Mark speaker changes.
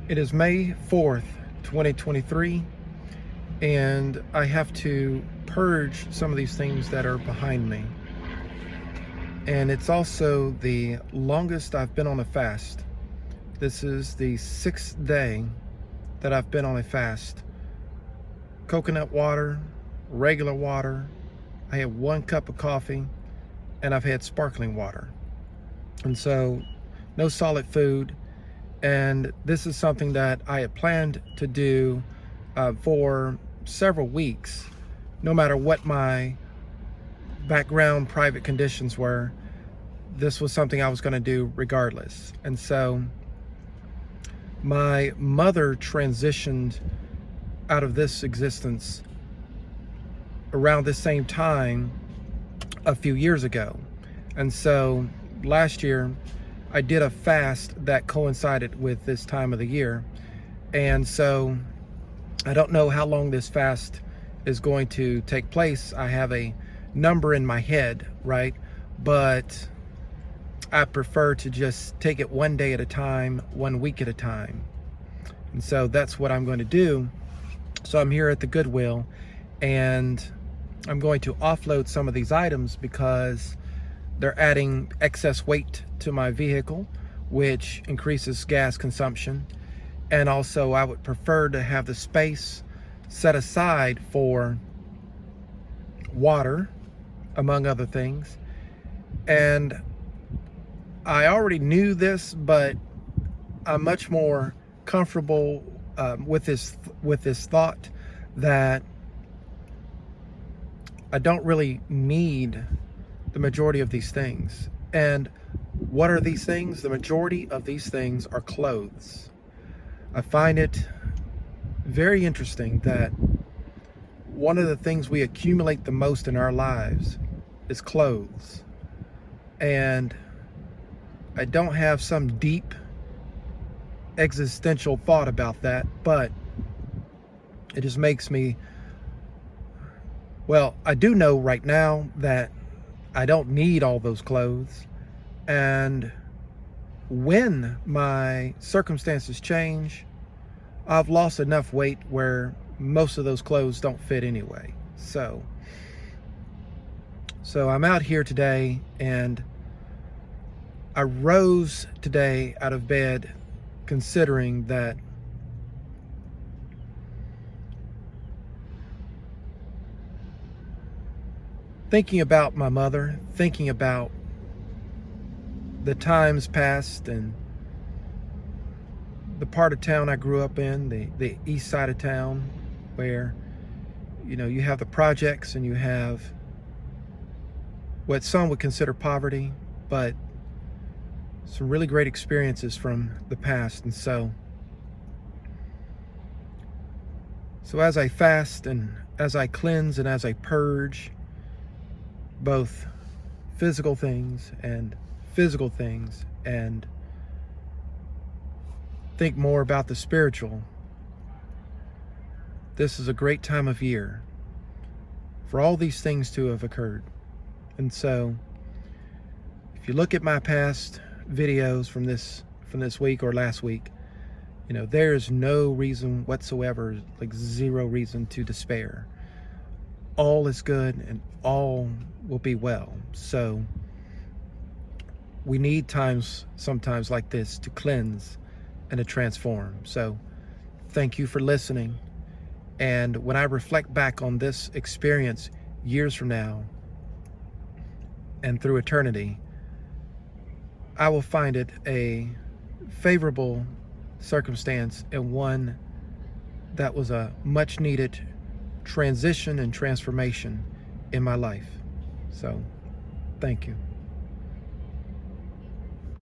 Speaker 1: It is May 4th, 2023, and I have to purge some of these things that are behind me. And it's also the longest I've been on a fast. This is the 6th day that I've been on a fast. Coconut water, regular water. I had 1 cup of coffee, and I've had sparkling water. And so, no solid food. And this is something that I had planned to do for several weeks, no matter what my background private conditions were. This was something I was going to do regardless. And so my mother transitioned out of this existence around this same time a few years ago. And so last year I did a fast that coincided with this time of the year. And so I don't know how long this fast is going to take place. I have a number in my head, right? But I prefer to just take it one day at a time, 1 week at a time. And so that's what I'm going to do. So I'm here at the Goodwill, and I'm going to offload some of these items because they're adding excess weight to my vehicle, which increases gas consumption. And also I would prefer to have the space set aside for water, among other things. And I already knew this, but I'm much more comfortable with this thought that I don't really need the majority of these things. And what are these things? The majority of these things are clothes. I find it very interesting that one of the things we accumulate the most in our lives is clothes. And I don't have some deep existential thought about that, but it just makes me, well, I do know right now that I don't need all those clothes. And when my circumstances change, I've lost enough weight where most of those clothes don't fit anyway. So I'm out here today, and I rose today out of bed considering that thinking about my mother, thinking about the times past and the part of town I grew up in, the east side of town, where, you know, you have the projects and you have what some would consider poverty, but some really great experiences from the past. And so as I fast and as I cleanse and as I purge both physical things and physical things and think more about the spiritual, this is a great time of year for all these things to have occurred. And so if you look at my past videos from this week or last week, you know, there's no reason whatsoever, like zero reason to despair. All is good and all will be well. So we need sometimes like this to cleanse and to transform. So thank you for listening. And when I reflect back on this experience years from now and through eternity, I will find it a favorable circumstance and one that was a much needed transition and transformation in my life. So thank you.